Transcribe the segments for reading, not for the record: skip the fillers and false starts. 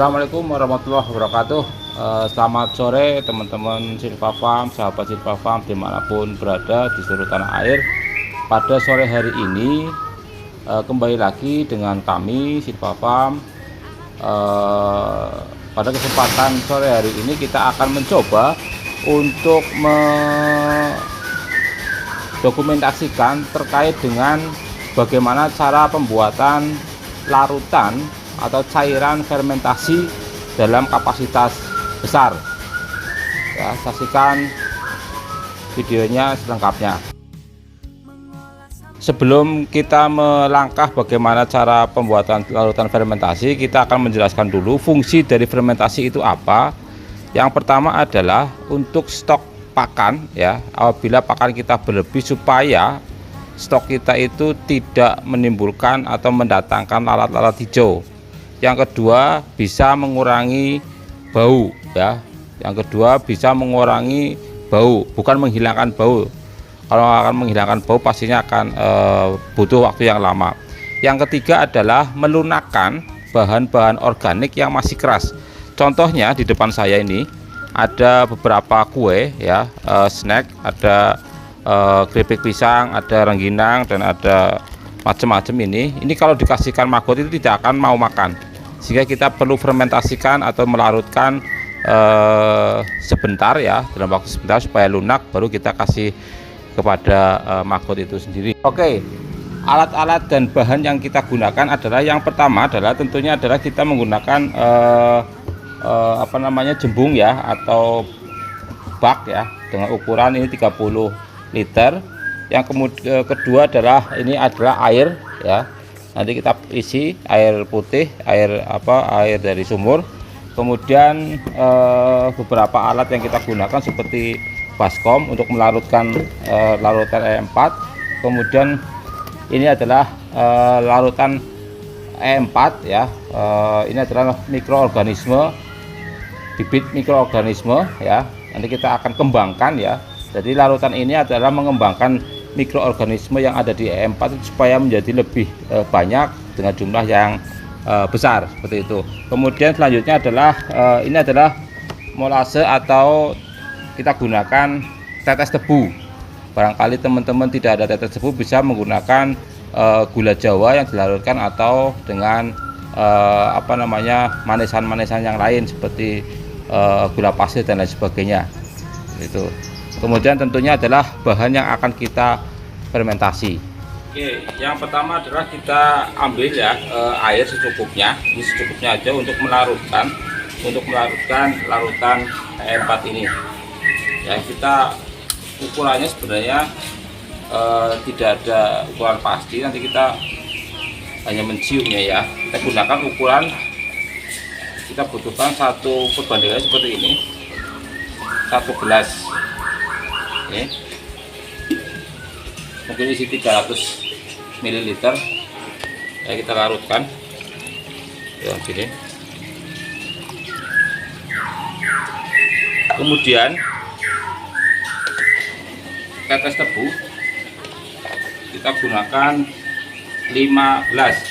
Assalamualaikum warahmatullahi wabarakatuh. Selamat sore teman-teman Silva Farm, sahabat Silva Farm dimanapun berada di seluruh tanah air. Pada sore hari ini kembali lagi dengan kami Silva Farm. Pada kesempatan sore hari ini kita akan mencoba untuk mendokumentasikan terkait dengan bagaimana cara pembuatan larutan atau cairan fermentasi dalam kapasitas besar. Ya, saksikan videonya selengkapnya. Sebelum kita melangkah bagaimana cara pembuatan larutan fermentasi, kita akan menjelaskan dulu fungsi dari fermentasi itu apa. Yang pertama adalah untuk stok pakan, ya, apabila pakan kita berlebih supaya stok kita itu tidak menimbulkan atau mendatangkan lalat-lalat hijau. Yang kedua, bisa mengurangi bau, ya. Yang kedua, bisa mengurangi bau, bukan menghilangkan bau. Kalau akan menghilangkan bau pastinya akan butuh waktu yang lama. Yang ketiga adalah melunakkan bahan-bahan organik yang masih keras. Contohnya di depan saya ini ada beberapa kue, ya, snack, ada keripik pisang, ada rengginang, dan ada macam-macam ini. Ini kalau dikasihkan maggot itu tidak akan mau makan, sehingga kita perlu fermentasikan atau melarutkan sebentar, ya, dalam waktu sebentar supaya lunak, baru kita kasih kepada maggot itu sendiri. Oke, alat-alat dan bahan yang kita gunakan adalah, yang pertama adalah tentunya adalah kita menggunakan jembung, ya, atau bak, ya, dengan ukuran ini 30 liter. Yang kemudian kedua adalah ini adalah air, ya. Nanti kita isi air putih, air dari sumur. Kemudian beberapa alat yang kita gunakan seperti baskom untuk melarutkan larutan E4. Kemudian ini adalah larutan E4, ya. Ini adalah mikroorganisme, bibit mikroorganisme, ya. Nanti kita akan kembangkan, ya. Jadi larutan ini adalah mengembangkan mikroorganisme yang ada di E4 supaya menjadi lebih banyak dengan jumlah yang besar, seperti itu. Kemudian selanjutnya adalah ini adalah molase, atau kita gunakan tetes tebu. Barangkali teman-teman tidak ada tetes tebu, bisa menggunakan gula Jawa yang dilarutkan, atau dengan manisan-manisan yang lain seperti gula pasir dan lain sebagainya. Itu. Kemudian tentunya adalah bahan yang akan kita fermentasi. Oke, yang pertama adalah kita ambil, ya, air secukupnya. Ini secukupnya aja untuk melarutkan larutan E4 ini. Ya, kita ukurannya sebenarnya tidak ada ukuran pasti, nanti kita hanya menciumnya, ya. Kita gunakan ukuran, kita butuhkan satu perbandingannya seperti ini, 1 gelas. Ini mungkin isi 300 ml, ya, kita larutkan, ya, gini. Kemudian tetes tebu kita gunakan 5 gelas.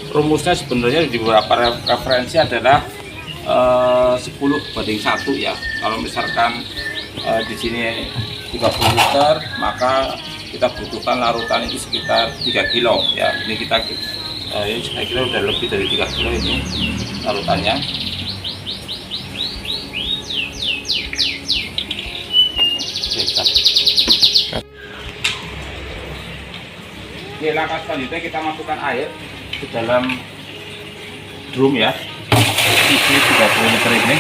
Rumusnya sebenarnya di beberapa referensi adalah 10:1, ya. Kalau misalkan di sini 30 liter, maka kita butuhkan larutan itu sekitar 3 kilo, ya. Ini kita ini saya kira udah lebih dari 3 kilo ini larutannya. Oke, langkah selanjutnya kita masukkan air ke dalam drum ya, isi 30 liter ini.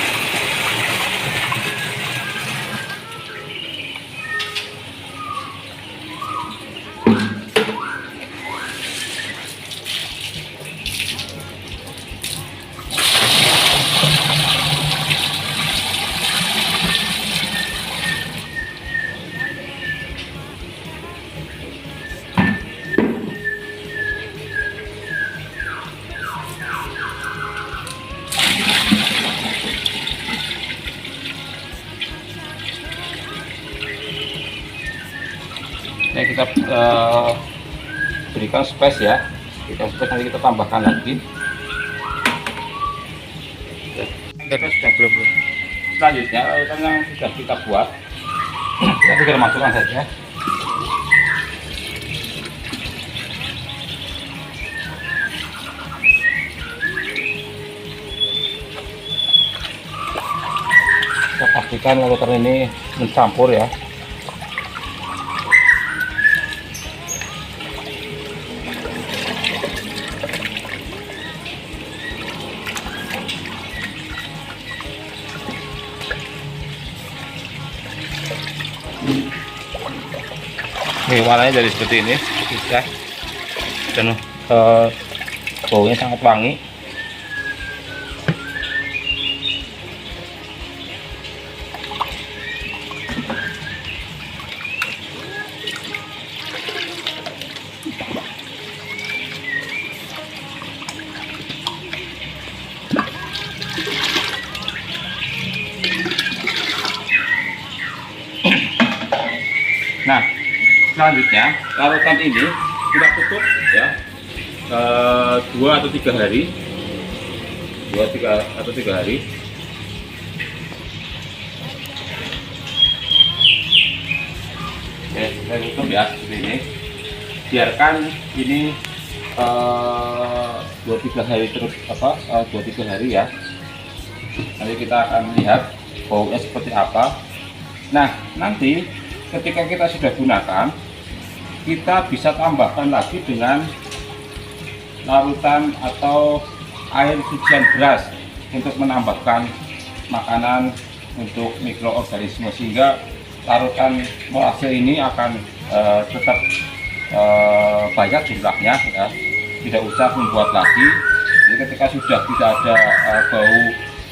Ini kita berikan space ya, nanti kita tambahkan lagi. Sudah belum. Selanjutnya larutan yang sudah kita buat, kita tinggal masukkan saja. Kita pastikan larutan ini mencampur ya. Nih, warnanya jadi seperti ini, bisa, dan baunya sangat wangi. Nah, selanjutnya larutan ini kita tutup ya 2 atau 3 hari, 3 hari. Oke, saya tutup ya seperti ini. Biarkan ini 2-3 hari terus 2-3 hari ya. Nanti kita akan lihat baunya seperti apa. Nah, nanti ketika kita sudah gunakan, kita bisa tambahkan lagi dengan larutan atau air cucian beras untuk menambahkan makanan untuk mikroorganisme, sehingga larutan molase ini akan tetap banyak jumlahnya ya, tidak usah membuat lagi. Jadi ketika sudah tidak ada bau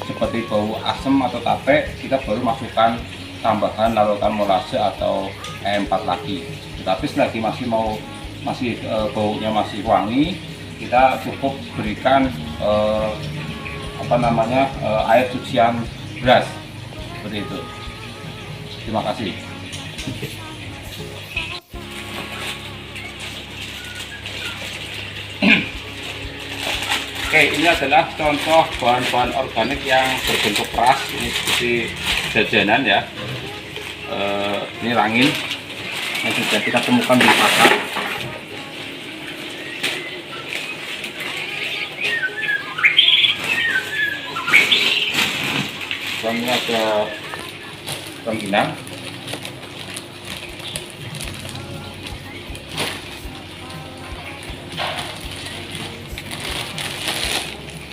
seperti bau asam atau tape, kita baru masukkan tambahan larutan molase atau E4 lagi. Tapi selagi masih baunya masih wangi, kita cukup berikan air cucian beras seperti itu. Terima kasih. Oke, ini adalah contoh bahan-bahan organik yang berbentuk keras. Ini seperti jajanan ya. Ini rangin yang sudah kita temukan di pasar. Ini ada rengginang.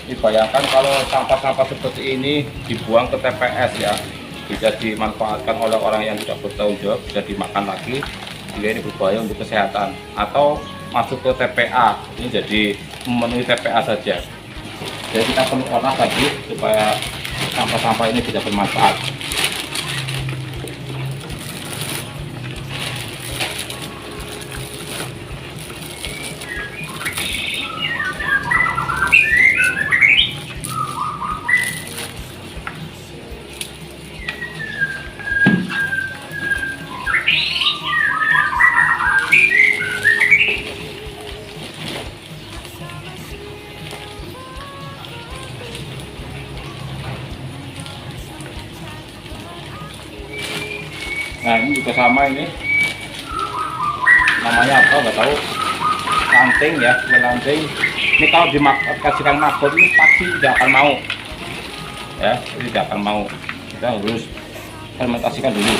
Ini bayangkan kalau sampah-sampah seperti ini dibuang ke TPS ya, bisa dimanfaatkan oleh orang yang tidak bertanggung jawab, bisa dimakan lagi, jika ini berbahaya untuk kesehatan, atau masuk ke TPA, ini jadi memenuhi TPA saja. Jadi kita perlu olah lagi supaya sampah-sampah ini tidak bermanfaat. Nah, ini juga sama, ini namanya apa nggak tahu, lanting ya, lanting. Ini kalau dikasihkan maggot ini pasti tidak akan mau ya, tidak akan mau. Kita harus fermentasikan dulu.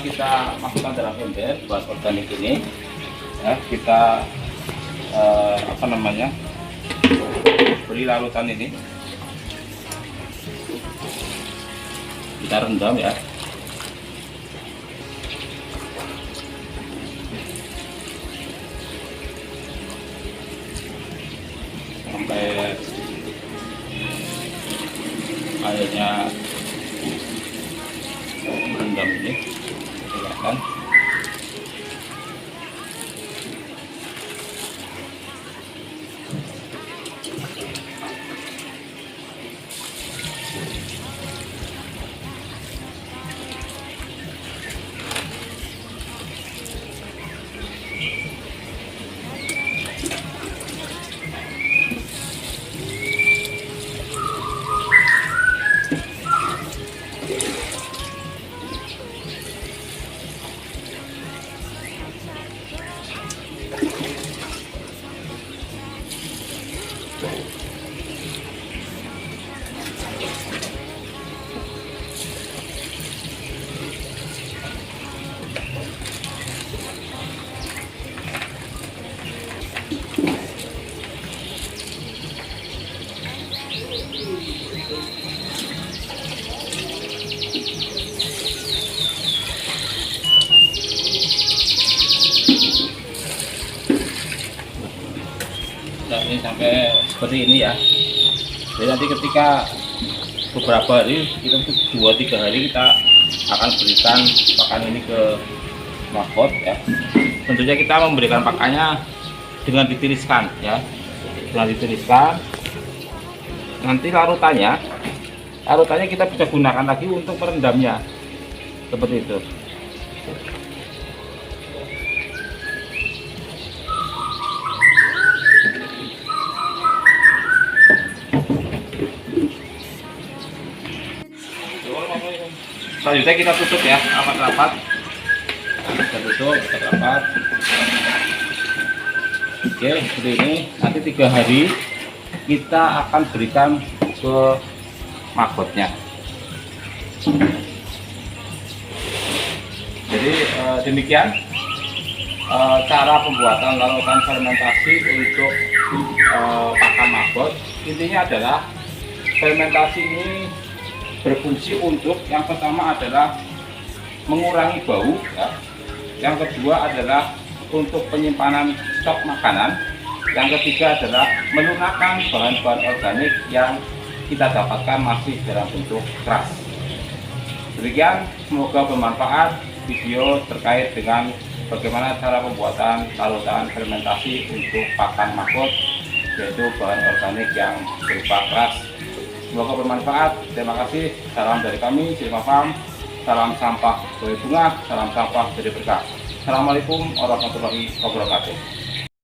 kita masukkan dalam ember bahan organik ini, ya, kita beri larutan ini, kita rendam ya. Sampai airnya merendam ini, kelihatan. Nah, ini sampai seperti ini ya. Jadi nanti ketika beberapa hari, kita 2-3 hari kita akan berikan pakan ini ke mahkot ya. Tentunya kita memberikan pakannya dengan ditiriskan ya, dengan ditiriskan. Nanti larutannya kita bisa gunakan lagi untuk merendamnya seperti itu. Selanjutnya kita tutup ya, rapat-rapat. Kita tutup rapat. Oke, seperti ini. Nanti 3 hari kita akan berikan ke mahkotnya. Jadi demikian cara pembuatan larutan fermentasi untuk pakan mahkot. Intinya adalah fermentasi ini berfungsi untuk yang pertama adalah mengurangi bau ya. Yang kedua adalah untuk penyimpanan stok makanan. Yang ketiga adalah melunakkan bahan-bahan organik yang kita dapatkan masih dalam bentuk keras. Demikian, semoga bermanfaat video terkait dengan bagaimana cara pembuatan larutan fermentasi untuk pakan mahkot, yaitu bahan organik yang berupa keras. Semoga bermanfaat. Terima kasih. Salam dari kami, Silva Farm. Salam sampah dari bunga, salam sampah dari berkah. Assalamualaikum warahmatullahi wabarakatuh.